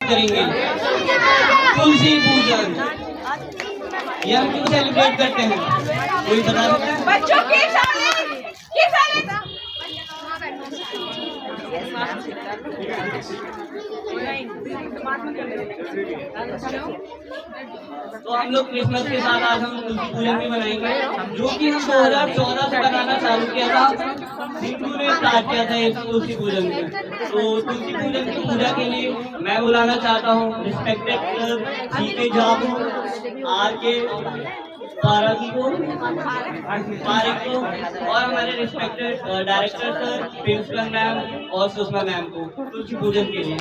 करेंगे। तुलसी पूजन ये हम क्यों सेलिब्रेट करते हैं, कोई बता सकता है? बच्चों की तो हम लोग क्रिसमस के साथ आज हम तुलसी पूजन भी मनाएंगे, जो कि हम 2014 से बनाना चालू किया था। सिंधु ने स्टार्ट किया था इस तुलसी पूजन में। तो तुलसी पूजन की पूजा के लिए मैं बुलाना चाहता हूँ रिस्पेक्टेड जीके जाबू, आर के पारकी को और हमारे respected director sir principal ma'am और सुषमा मैम को तुलसी पूजन के लिए।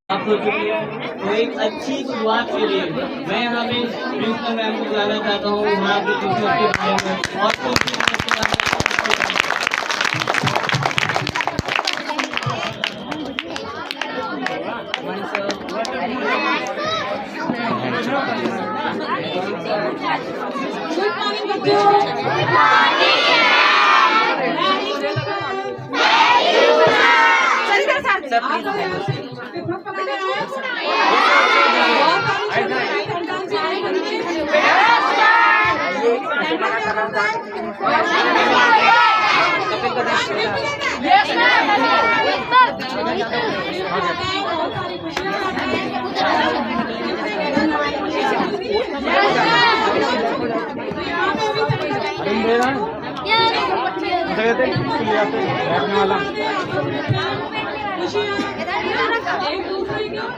आप हो चुकी है, तो एक अच्छी शुरुआत के लिए मैं यहाँ पे प्रिंसिपल मैम को बुलाना चाहता हूँ यहाँ के क्रिसमस के बारे में और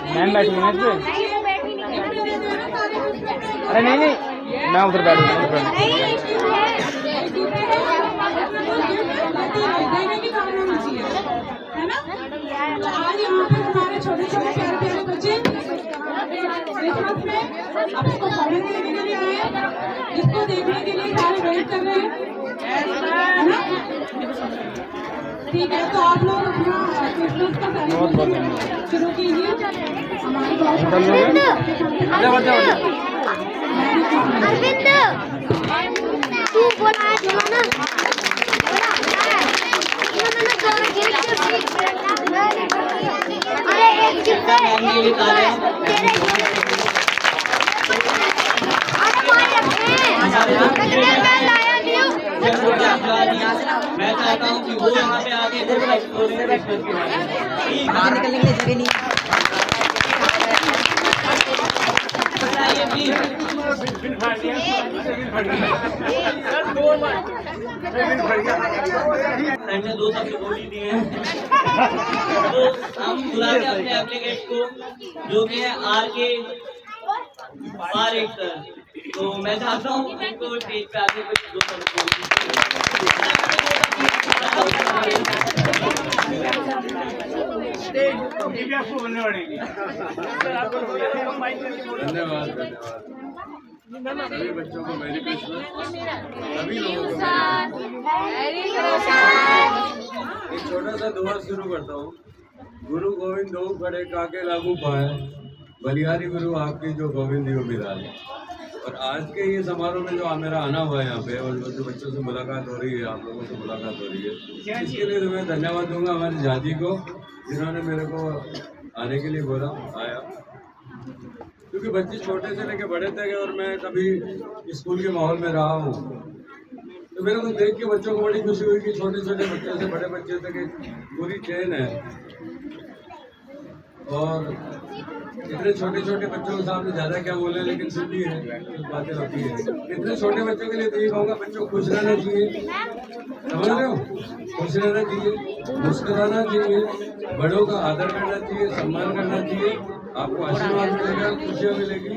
मैम बैठी है पे। अरे नहीं नहीं मैं उधर बैठूंगा। आज यहाँ पे हमारे छोटे छोटे प्यारे प्यारे बच्चे आपको पढ़ने के लिए आए, इसको देखने के लिए सारे वेट कर रहे हैं, है ना? ठीक है, तो आप लोग अपना क्रिसमस का सेलिब्रेशन शुरू कीजिए। हमारी अरविंद तू बोला है ना अरे एक चिप्स है मैं चाहता हूँ कि वो यहाँ पे आके बाहर निकलने के लिए जगह नहीं। मैंने 2 शब्द बोल ही दिए हैं। तो हम बुलाते हैं अपने एप्लीकेट को जो कि है आर के पारेख सर। तो मैं चाहता हूँ उनको स्टेज पे आके कुछ 2 शब्द बोलने पड़ेगी। धन्यवाद सभी बच्चों को मेरी क्रिसमस, सभी लोगों को एक छोटा सा दुआ शुरू करता हूँ। गुरु गोविंद दो बड़े काके लागू पाए, बलिहारी गुरु आपकी जो गोविंद यो बिराज। और आज के ये समारोह में जो मेरा आना हुआ है यहाँ पे और जो बच्चों से मुलाकात हो रही है, आप लोगों से मुलाकात हो रही है, इसके लिए तो मैं धन्यवाद दूंगा हमारी झाजी को, जिन्होंने मेरे को आने के लिए बोला, आया। क्योंकि बच्चे छोटे से लेके बड़े तक और मैं कभी स्कूल के माहौल में रहा हूँ, तो मेरे को देख के बच्चों को बड़ी खुशी हुई कि छोटे छोटे बच्चे से बड़े बच्चे तक एक पूरी चेन है। और इतने छोटे छोटे बच्चों के सामने ज़्यादा क्या बोले, लेकिन सिद्धि है, कुछ बातें होती है। इतने छोटे बच्चों के लिए तो ये कहूँगा, बच्चों को खुश रहना चाहिए, समझ रहे हो, खुश रहना चाहिए, मुस्कुराना चाहिए, बड़ों का आदर करना चाहिए, सम्मान करना चाहिए, आपको आशीर्वाद मिलेगा, खुशियाँ मिलेगी।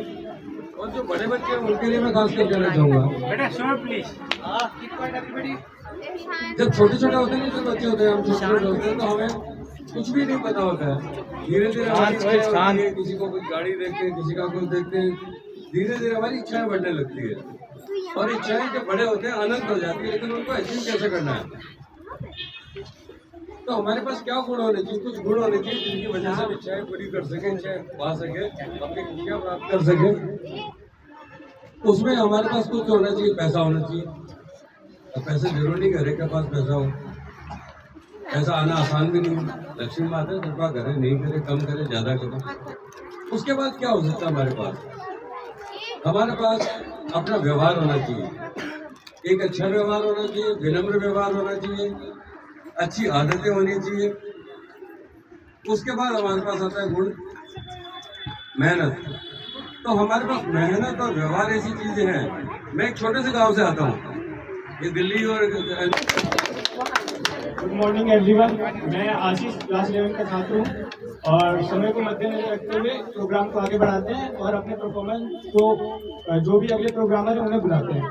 और जो बड़े बच्चे हैं उनके लिए मैं खास कर कहना चाहूँगा, जब छोटे छोटे होते हैं, जो बच्चे होते हैं, हम छोटे छोटे होते हैं, तो हमें कुछ भी नहीं पता होता है। धीरे धीरे हमारी इच्छाएं होती है, किसी को कुछ गाड़ी देखते हैं, किसी का कुछ देखते हैं, धीरे धीरे हमारी इच्छाएं बढ़ने लगती है। और इच्छाएं जब बड़े होते हैं अनंत हो जाती है, लेकिन उनको अचीव कैसे करना है? तो हमारे पास क्या गुण होने चाहिए? कुछ गुण होने चाहिए जिनकी वजह से हम इच्छाएं पूरी कर सकें, इच्छाएं पा सके, अपनी खुशियाँ प्राप्त कर सके। उसमें हमारे पास कुछ होना चाहिए, पैसा होना चाहिए। तो पैसे जरूरी नहीं घर के पास पैसा हो, ऐसा आना आसान भी नहीं। लक्ष्मी माता कृपा करे, नहीं करे, कम करे, ज्यादा करे। उसके बाद क्या हो सकता है हमारे पास? हमारे पास अपना व्यवहार होना चाहिए, एक अच्छा व्यवहार होना चाहिए, विनम्र व्यवहार होना चाहिए, अच्छी आदतें होनी चाहिए। उसके बाद हमारे पास आता है गुण मेहनत। तो हमारे पास मेहनत और व्यवहार ऐसी चीजें हैं। मैं एक छोटे से गांव से आता हूँ, ये दिल्ली और गुड मॉर्निंग एवरीवन। मैं आशीष क्लास 11 का छात्र हूँ और समय को मद्देनजर रखते हुए प्रोग्राम को आगे बढ़ाते हैं और अपने परफॉर्मेंस को जो भी अगले प्रोग्रामर है उन्हें बुलाते हैं।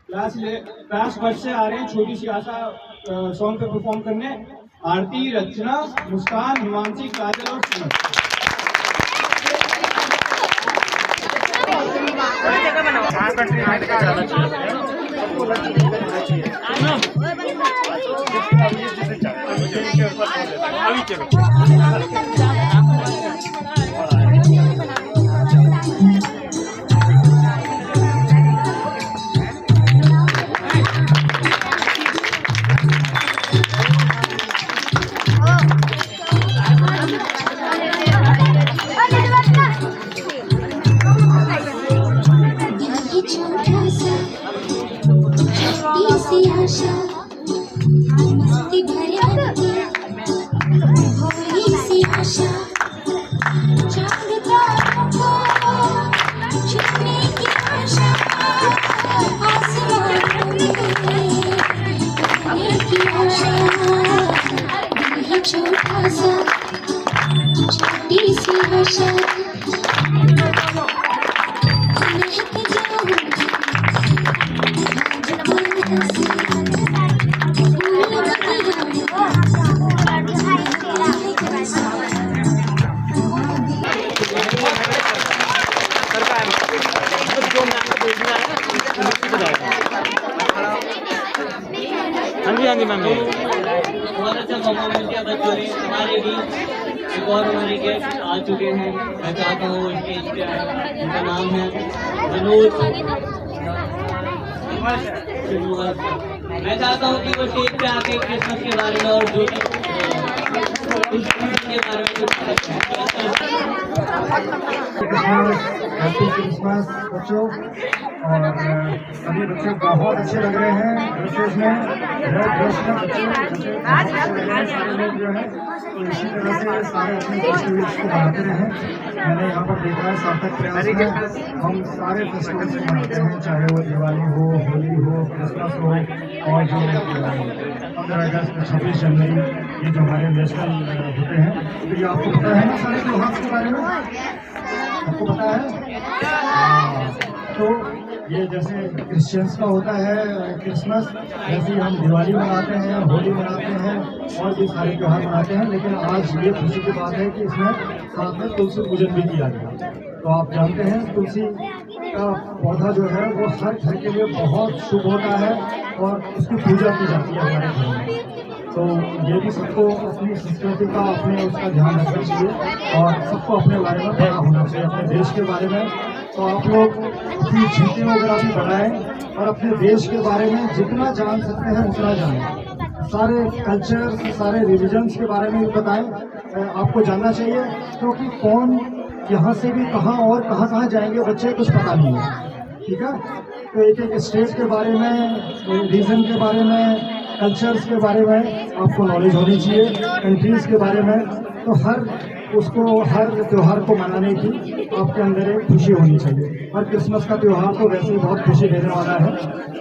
क्लास फर्स्ट से आ रहे हैं छोटी सी आशा सॉन्ग पे परफॉर्म करने। आरती, रचना, मुस्कान, हिमांशी, काजल और सुमन। मस्ती भरे भोली सी आशा, चांद तारों को छूने की आशा, आसमानों में उड़ने की आशा। दिल है छोटा सा, छोटी सी आशा, महक जाऊंगी हाँ जी मैम। बहुत अच्छा परफॉर्मेंस किया बच्चों ने। हमारे बीच एक और हमारे गेस्ट आ चुके हैं, मैं चाहता हूँ स्टेज पे आए। उनका नाम है मनोज। मैं चाहता हूँ कि वो स्टेज पे आके क्रिसमस के बारे में और जो के बारे में हैप्पी क्रिसमस बच्चों। और सभी बच्चे बहुत अच्छे लग रहे हैं ड्रेसेस में, रेड ड्रेस में बच्चे सारे लोग जो है। तो इसी तरह से सारे अपने फेस्टिवल्स को मनाते रहे। मैंने यहाँ पर देखा है सार्थक प्रयास में हम सारे फेस्टिवल्स को मनाते हैं, चाहे वो दिवाली हो, होली हो, क्रिसमस हो और जो 15 अगस्त, 26 जनवरी, ये जो हमारे नेशनल होते हैं। तो ये आपको पता है ना सारे त्योहार के बारे में? आपको पता है? तो ये जैसे क्रिश्चियंस का होता है क्रिसमस, जैसे ही हम दिवाली मनाते हैं, होली मनाते हैं और भी सारे त्योहार मनाते हैं। लेकिन आज ये खुशी की बात है कि इसमें साथ में तुलसी पूजन भी किया गया। तो आप जानते हैं तुलसी का पौधा जो है वो हर घर के लिए बहुत शुभ होता है और उसकी पूजा की जाती है हमारे घर में। तो ये भी सबको अपनी संस्कृति का अपने उसका ध्यान रखना चाहिए और सबको अपने बारे में पता होना चाहिए, अपने देश के बारे में। तो आप लोग अपनी चीज़ें वगैरह भी बढ़ाएं और अपने देश के बारे में जितना जान सकते हैं उतना जानें। सारे कल्चर, सारे रिलीजन्स के बारे में भी बताएं, आपको जानना चाहिए, क्योंकि कौन यहाँ से भी कहाँ और कहाँ जाएंगे बच्चे कुछ पता नहीं है। ठीक है, तो एक एक स्टेट के बारे में, रीजन के बारे में, कल्चर्स के बारे में आपको नॉलेज होनी चाहिए, कंट्रीज के बारे में। तो हर त्यौहार को मनाने की आपके अंदर एक खुशी होनी चाहिए। और क्रिसमस का त्यौहार तो वैसे ही बहुत खुशी देने वाला है।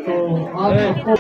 तो आप सबको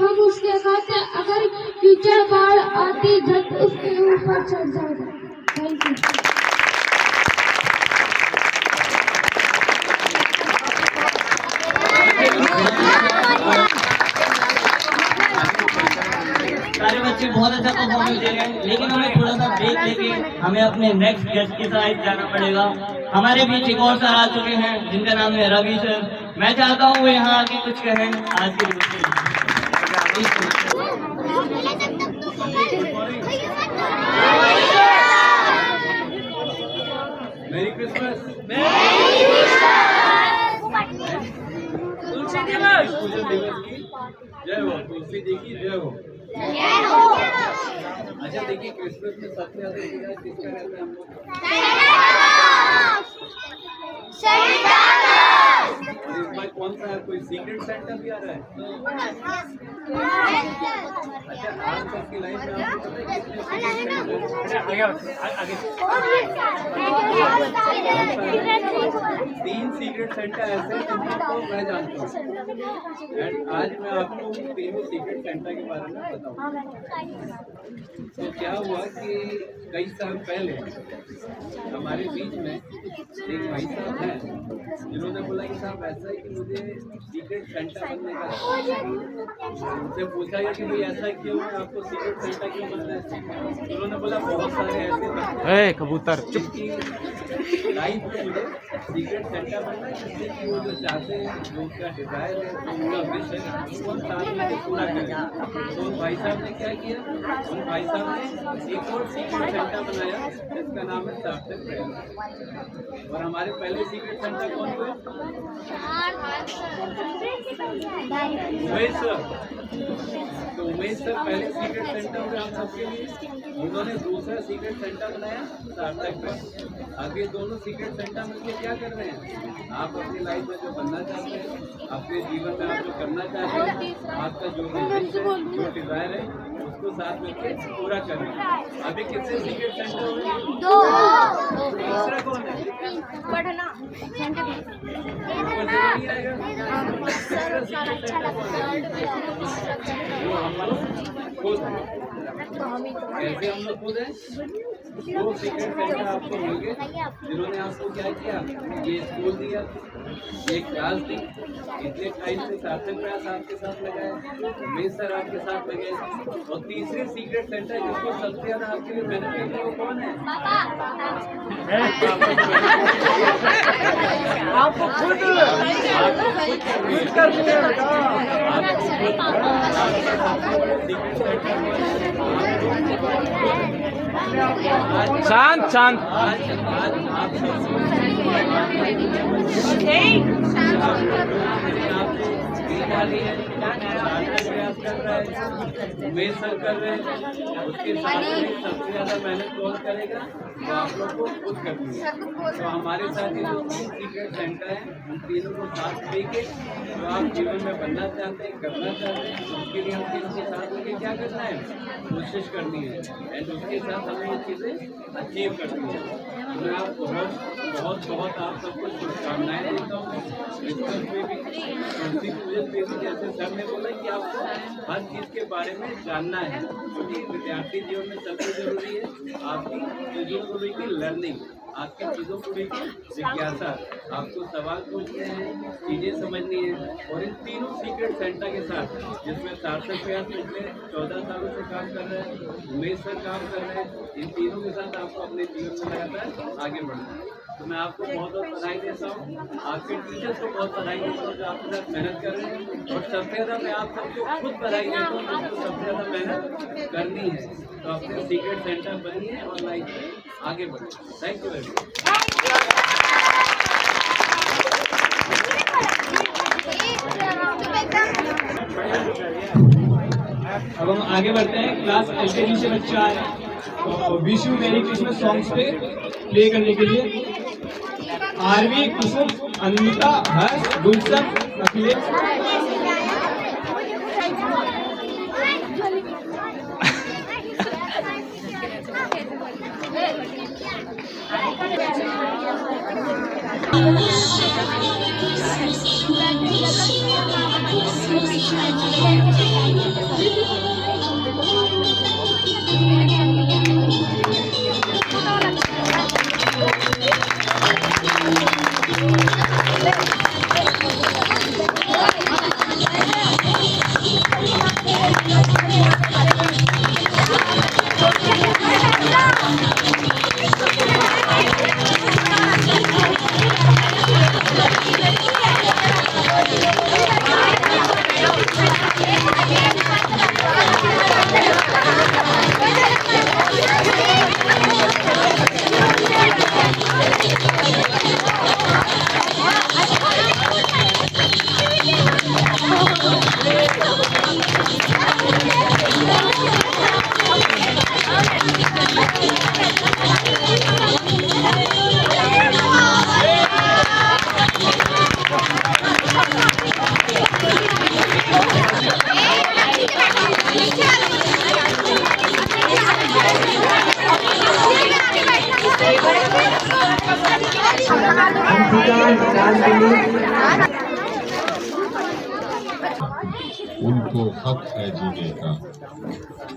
हम उसके खाते अगर फ्यूचर बाढ़ आती झट उसके ऊपर चढ़ जाएगा। Thank you. सारे बच्चे बहुत अच्छा परफॉर्मेंस दे रहे हैं, लेकिन हमें थोड़ा सा ब्रेक लेके हमें अपने नेक्स्ट गेस्ट के साथ जाना पड़ेगा। हमारे बीच एक और सर आ चुके हैं जिनका नाम है रवि सर। मैं चाहता हूँ वो यहाँ आके कुछ कहें आज के दिन। मेरी क्रिसमस। तुलसी दिवस की जय हो, तुलसी जी की जय हो। अच्छा देखिए, क्रिसमस में सबसे ज्यादा इंतजार किसका रहता है हम लोग? और इस बार कौन सा है? कोई सीक्रेट सेंटा भी आ रहा है? अच्छा, आज तक की लाइफ में आपको पता है कितने तीन सीक्रेट सेंटा ऐसे हैं जिनको मैं जानता हूँ। एंड आज मैं आपको तीनों सीक्रेट सेंटा के बारे में बताऊँ। तो क्या हुआ कि कई साल पहले हमारे बीच में एक भाई साहब हैं जिन्होंने बोला कि साहब ऐसा है कि मुझे सीक्रेट सेंटा बनने का। उनसे पूछा गया कि भाई ऐसा क्यों है, आपको सीक्रेट सेंटा क्यों बनना है? उन्होंने बोला बहुत सारे ऐसे कबूतर जिनकी लाइफ में मुझे सीक्रेट सेंटा बनना है, जिससे कि वो जो चाहते हैं, जो उनका डिजायर है, जो उनका विश है, वो साथ में पूरा करें। तो भाई साहब ने क्या किया, उन भाई साहब ने एक और सीक्रेट सेंटा बनाया जिसका नाम है सार्थक प्रयास। और हमारे पहले सीक्रेट सेंटा कौन हुए? उमेश सर। तो उमेश सर पहले सीक्रेट सेंटा हुए हम सबके लिए। उन्होंने दूसरा सीक्रेट सेंटा बनाया सार्थक प्रयास। अब ये दोनों सीक्रेट सेंटा मिलकर क्या कर रहे हैं? आप अपनी लाइफ में जो बनना चाहते हैं, अपने जीवन में आप जो करना चाहते हैं, आपका जो जो डिजायर है, उसको साथ मिलकर पूरा कर रहे हैं। अभी कितने सीक्रेट सेंटर हो गए? 2। तीसरा कौन है? पढ़ना। वो हम लोग खुद हैं। कैसे हम लोग खुद हैं? दो सीक्रेट सेंटर आपको मिलेंगे जिन्होंने आपको क्या किया, ये स्कूल दिया, ये क्लास दी, इतने टाइम से सार्थक प्रयास आपके साथ लगाए, उमेश सर आपके साथ लगे, और तीसरे सीक्रेट सेंटर जिसको सबसे ज्यादा आपके लिए मेहनत करते हैं वो कौन है? आपको खुद कर दिया शांत शांत उमेश सर कर रहे हैं, उसके साथ में सबसे ज्यादा मेहनत कौन करेगा, तो आप लोग को खुद करनी है। तो हमारे साथ ये जो 3 सीक्रेट सेंटर है, उन तीनों को साथ लेके जो आप जीवन में बनना चाहते हैं, करना चाहते हैं, उसके लिए हम तीनों को साथ लेके क्या करना है, कोशिश करनी है, एंड उसके साथ हमें ये चीज़ें अचीव करनी है। तो मैं आप बहुत आप सबको शुभकामनाएं देता हूँ। क्रिसमस में भी, तुलसी पूजन में भी, जैसे सर ने बोला कि आपको हर चीज़ के बारे में जानना है, क्योंकि विद्यार्थी जीवन में सबसे जरूरी है आपकी चीज़ों को लेकर लर्निंग, आपकी चीज़ों को लेकर जिज्ञासा, आपको सवाल पूछने हैं, चीज़ें समझनी है। और इन तीनों सीक्रेट सेंटर के साथ, जिसमें सार्थक प्रयास पिछले 14 सालों से काम कर रहे हैं, उमेश सर काम कर रहे हैं, इन तीनों के साथ आपको अपने जीवन में लगातार आगे बढ़ना है। तो मैं आपको बहुत बधाई देता हूँ, आपके टीचर्स को बहुत बधाई देता हूँ जो आपके साथ मेहनत कर रहे हैं, और सबसे ज़्यादा मैं आप सबको खुद बधाई देता हूँ जिसको सबसे ज़्यादा मेहनत करनी है। तो अपने सीक्रेट सेंटर बनिए और लाइफ में आगे बढ़िए। Thank you very much. अब हम आगे बढ़ते हैं, क्लास LKG से बच्चा आए तो विश यू मेरी क्रिसमस सॉन्ग्स पे प्ले करने के लिए आरवी, कुसुम, अनिता, हर्ष, गुलशन, अखिलेश। उनको हक है जीने का,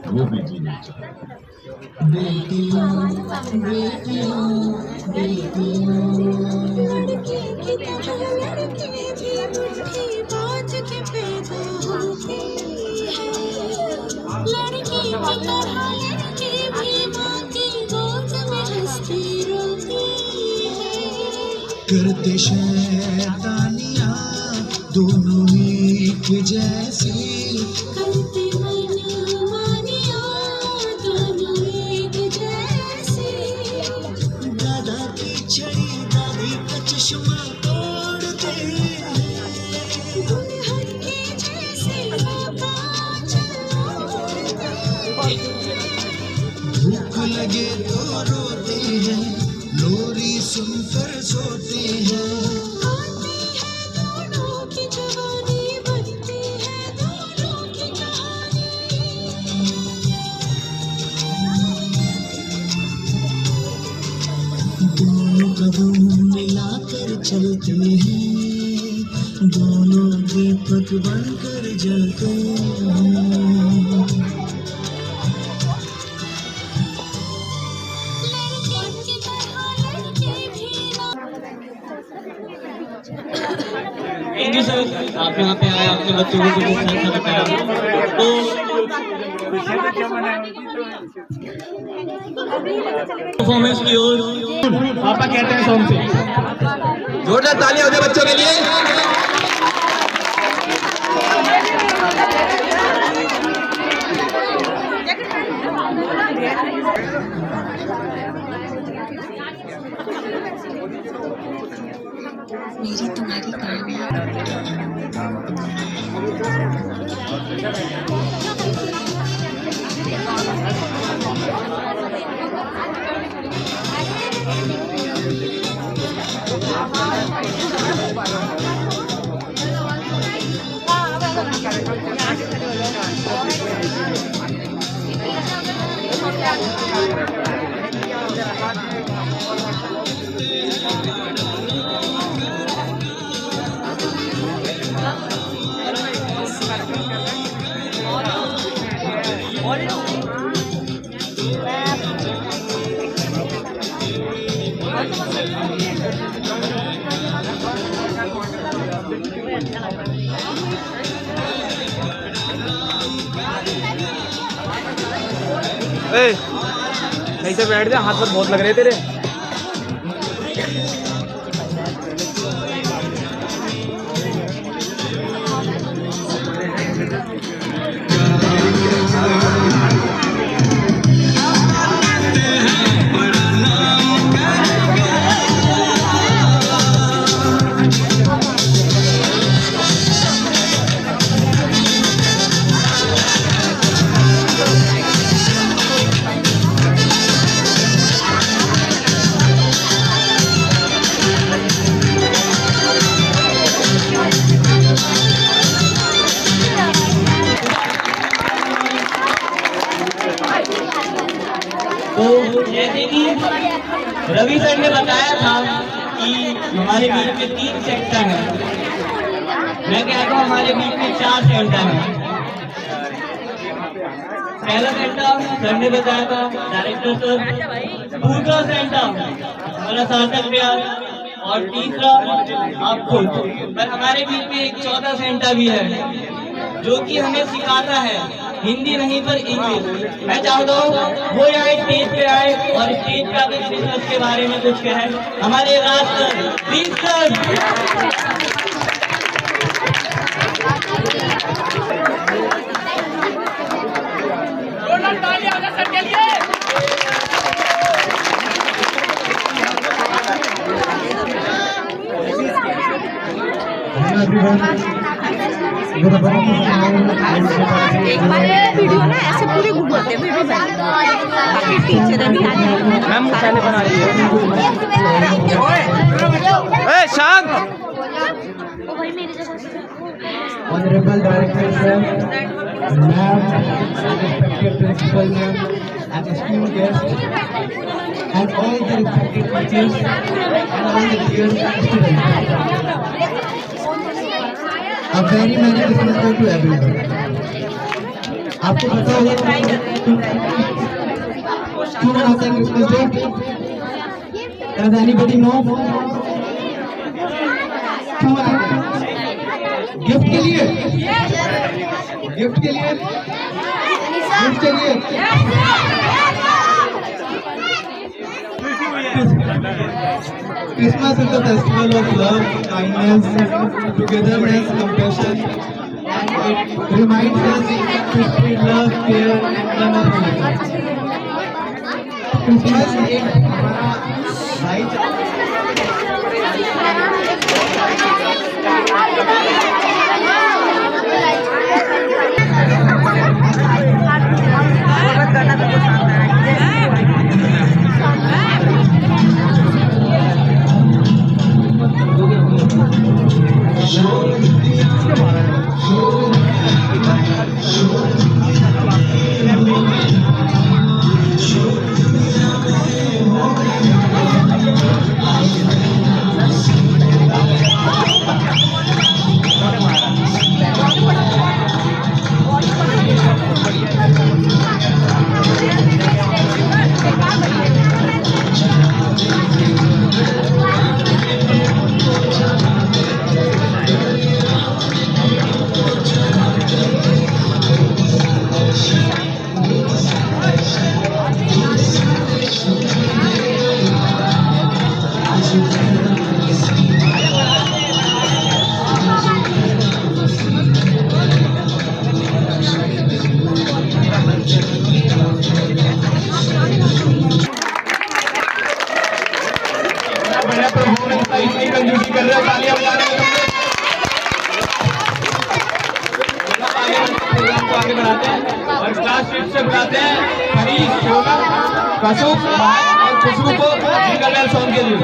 वो भी जीना चाहिए। बेटियों बेटियों बेटियों, लड़के की तरह लड़के भी मुट्ठी बांध के पैदा होते हैं। लड़की की तरह लड़के भी माँ की गोद में हंसती रोती है। करते शैतानियाँ दोनों एक जैसी, करते मनमानियाँ दोनों एक जैसी। दादा की छड़ी दादी का चश्मा तोड़ते हैं। दुल्हन के जैसे बाँच ओढ़ते हैं। भूख लगे तो रोते हैं, लोरी सुनकर सोते हैं। आती है दोनों की जवानी, बनती है दोनों की कहानी। दोनों कदम मिलाकर चलते हैं, दोनों दीपक बनकर जलते हैं। यहाँ पे आए, अपने बच्चों को कुछ अच्छा बताया। तो परफॉर्मेंस की ओर पापा कहते हैं सॉन्ग से जोरदार तालियां हो जाए बच्चों के लिए। मेरी तुम्हारी कहानी सही से बैठ जा, हाथ पर बहुत लग रहे तेरे। तो जैसे कि रवि सर ने बताया था कि हमारे बीच में 3 सेक्टर हैं, मैं कहता हूँ हमारे बीच में 4 सेंटर हैं। पहला सेंटर सर ने बताया था, डायरेक्टर सर। दूसरा सेंटर हमारा सार्थक व्यास, और तीसरा आप खुद। पर हमारे बीच में एक चौथा सेंटर भी है जो कि हमें सिखाता है हिंदी नहीं पर इंग्लिश। मैं चाहता हूँ वो यहाँ स्टेज पे आए और स्टेज पे आकर बिजनेस के बारे में कुछ कहे। हमारे राज सर, प्लीज सर। एक बार वीडियो ना ऐसे पूरे घुमाते हुए भी बाकी टीचर भी आ जाए। मैम पहले बना रही है। शांत। Honorable Director Sir, Ma'am, respected Principal Ma'am, and esteemed guests, and all the respected teachers, and all the dear students. A very merry Christmas to everyone. आपको पता होगा क्यों मनाते हैं Christmas day? Does anybody know? क्यों मनाते हैं? Gift के लिए? गिफ्ट के लिए? गिफ्ट के लिए? Christmas is the festival of love, kindness, togetherness, compassion, and it reminds us to spread love, care, and one another. Christmas एक हमारा भाईचारा को आगे बढ़ाते हैं और क्लास स्वीट से बुलाते हैं हरीश, शोभा, कशुभ और खुशबू को जिंगल बेल सॉन्ग के लिए।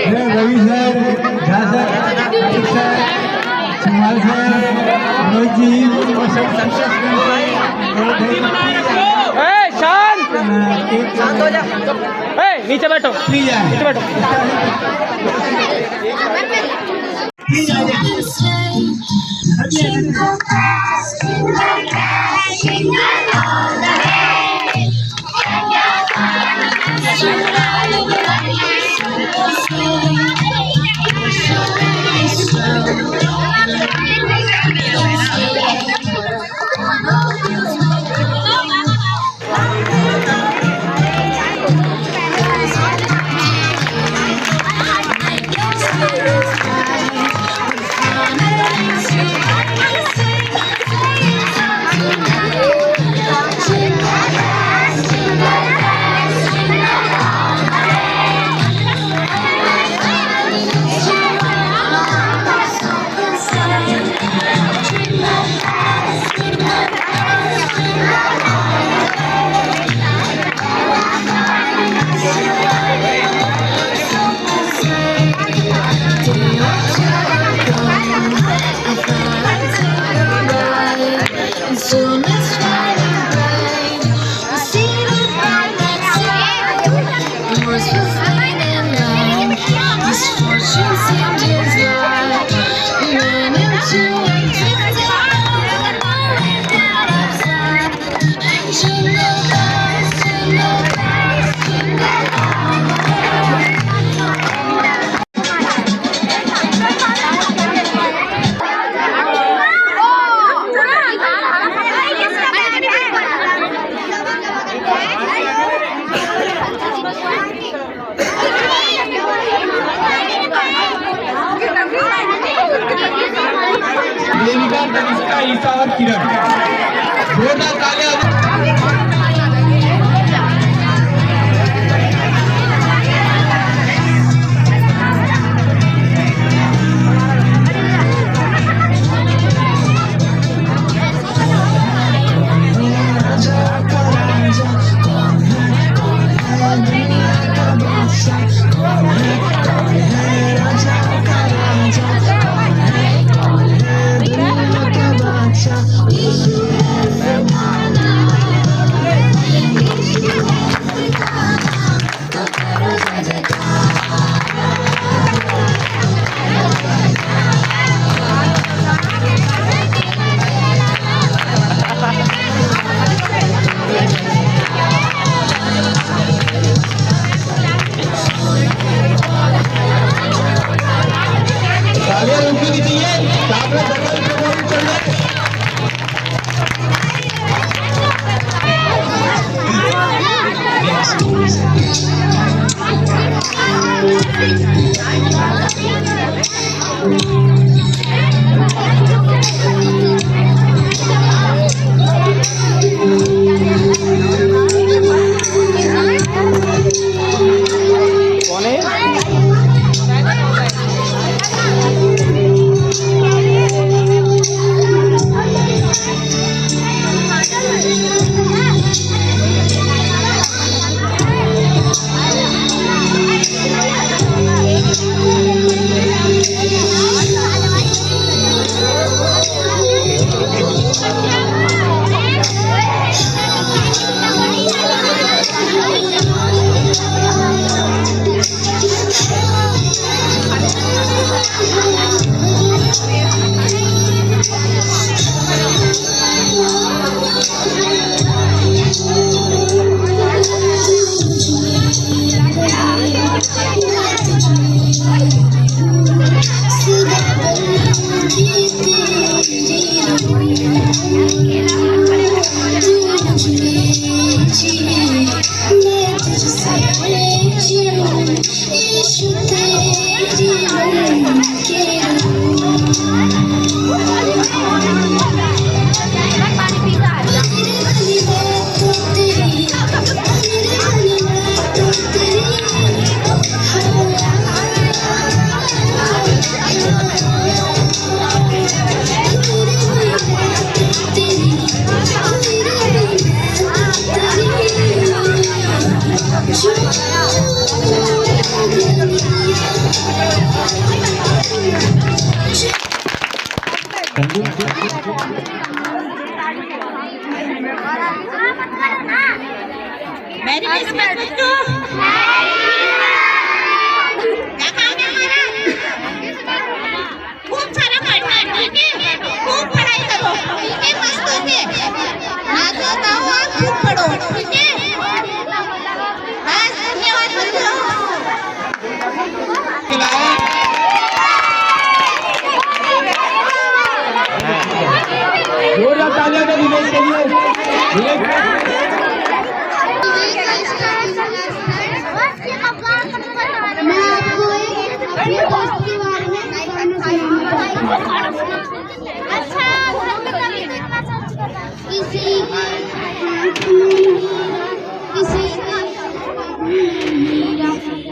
Hello Ravi sir, Jha sir, Ajit sir, Sumal sir, Manoj ji और सब शांत हो जा। नीचे बैठो, नीचे बैठो। Jingle bells, jingle all the way. Soon as riding bright, we see the light that side. Wars will fight and line, misfortune seemed his life. We ran into a drifting world, always down upside. Jingle bells, jingle bells, jingle all the way. Devika, Tanishka, ईसा और किरण, जोरदार तालियां। We should have मेरी किस्मत बच्चों क्या काम है हमारा? खूब सारा पढ़ना है, ठीक है? खूब पढ़ाई करो, ठीक है? मस्तों से मैं कहता हूँ आप खूब पढ़ो, ठीक है? बस धन्यवाद बच्चों। जोरदार तालियां दो विवेक के लिए। विवेक मैं आपको अपने दोस्त के बारे में बताना चाहूँगा।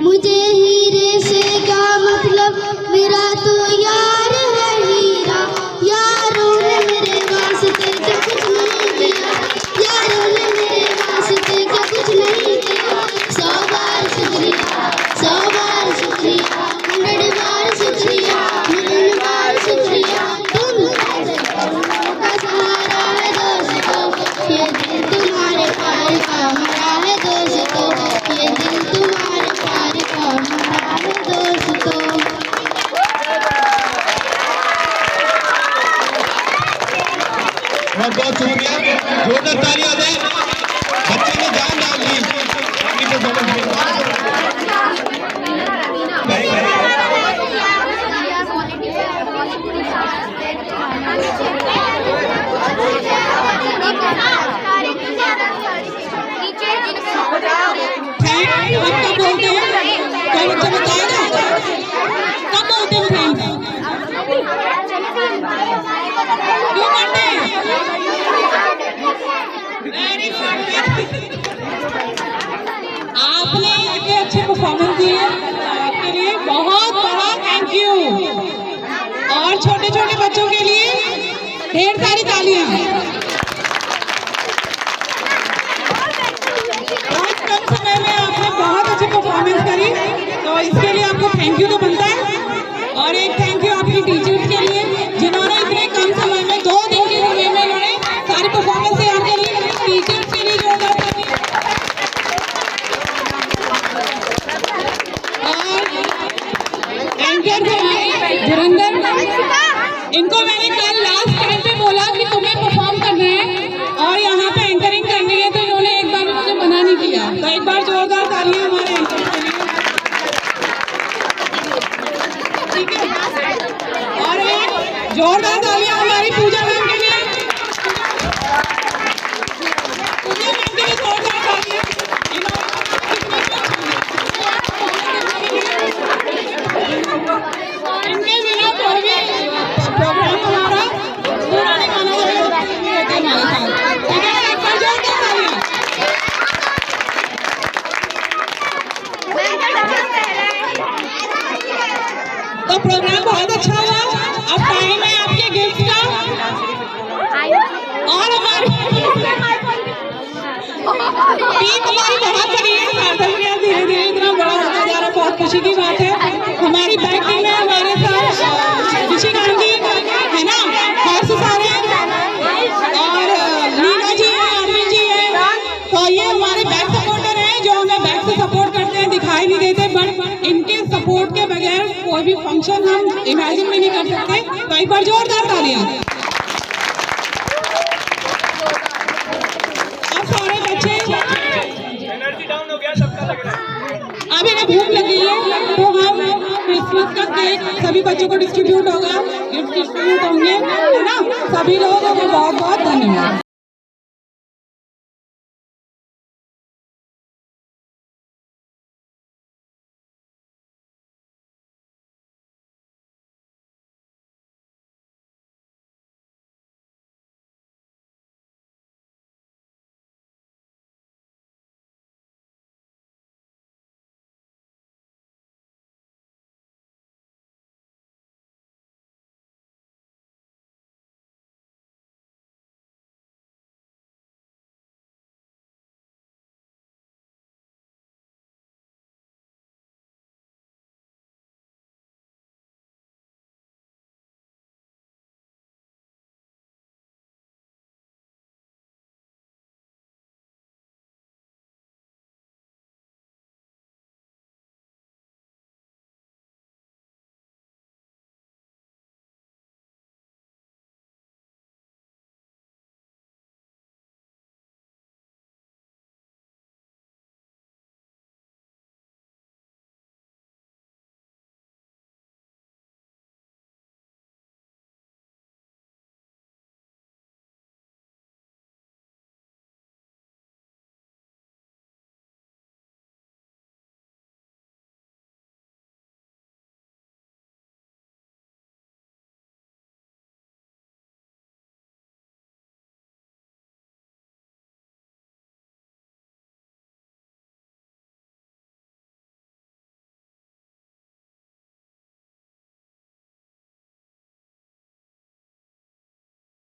मुझे हीरे से क्या मतलब, मेरा तो यार है हीरा। यारों ने मेरे वास्ते क्या कुछ नहीं किया, यारों ने मेरे वास्ते क्या कुछ नहीं किया। 100 बार शुक्रिया, 100 बार शुक्रिया, 100 बार शुक्रिया, 100 बार शुक्रिया। तुम का सहारा है दोस्तों, ये दिल तुम्हारे प्यार का मरा है दोस्तों, ये दिल तुम्हारे प्यार का मरा है दोस्तों। बहुत शुक्रिया, जोरदार तालियां दे। बच्चे ने जान डाल दी अपनी परफॉर्मेंस में। कब बोलते हैं? कोई बच्चा बताएगा कब बोलते हैं थैंक? क्यों करते हैं? Very good. आपने इतने अच्छे परफॉर्मेंस दिए, आपके लिए बहुत बड़ा थैंक यू। और छोटे छोटे बच्चों के लिए ढेर सारी तालियां। बहुत कम समय में आपने बहुत अच्छी परफॉर्मेंस करी, तो इसके लिए आपको थैंक यू तो बनता है। और एक थैंक यू आपकी टीचर्स के लिए, जिन्होंने इतने कम समय में 2 दिन के समय में इन्होंने सारी परफॉर्मेंस तैयार करी। टीचर्स के लिए जोरदार तालियां। और एंकर हमारे धुरंधर, इनको मैंने कल लास्ट टाइम पे बोला कि तुम्हें परफॉर्म करना है और यहाँ पे एंकरिंग करनी है, तो इन्होंने एक बार भी मुझे मना नहीं किया। तो एक बार जोरदार तालियां हमारे एंकर के लिए, ठीक है? और एक जोरदार तालियां हमारी पूजा मैम के लिए। पूजा मैम के लिए जोरदार तालियां। इनके बिना कोई भी प्रोग्राम हमारा पूरा नहीं माना जाएगा हमारे साथ, ठीक है? एक बार जोरदार तालियां। तो प्रोग्राम बहुत अच्छा हुआ। अब टाइम है आपके गिफ्ट का। और हमारी टीम हमारी बहुत बड़ी है, सार्थक भी धीरे धीरे इतना बड़ा होता जा रहा है, बहुत खुशी की बात है। हमारी बैक टीम है, हमारे साथ ऋषि गांधी है ना, हर्ष सारे और लीना जी है, अरविंद जी है। तो ये हमारे बैक सपोर्टर हैं जो हमें बैक से सपोर्ट करते हैं, दिखाई नहीं देते, बट इनके सपोर्ट के बगैर कोई भी फंक्शन हम इमेजिन भी नहीं कर सकते। तो एक बार जोरदार तालियां। अब सारे बच्चे एनर्जी डाउन हो गया सबका लग रहा है। अब इन्हें भूख लगी है, तो हम क्रिसमस का केक सभी बच्चों को डिस्ट्रीब्यूट होगा, गिफ्ट डिस्ट्रीब्यूट होंगे, है ना? सभी लोगों को बहुत बहुत धन्यवाद।